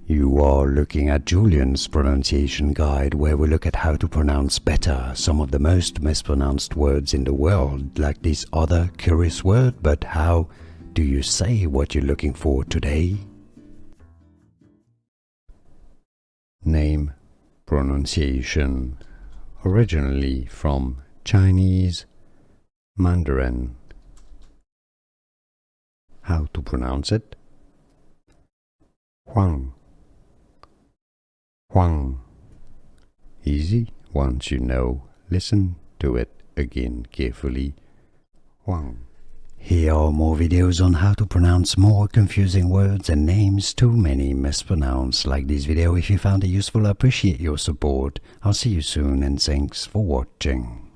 You are looking at Julian's pronunciation guide, where we look at how to pronounce better some of the most mispronounced words in the world, like this other curious word. But how do you say what you're looking for today? Name pronunciation. Originally from Chinese Mandarin. How to pronounce it? Hwang. Hwang. Easy once you know. Listen to it again carefully. Hwang. Here are more videos on how to pronounce more confusing words and names too many mispronounced. Like this video if you found it useful. I appreciate your support. I'll see you soon and thanks for watching.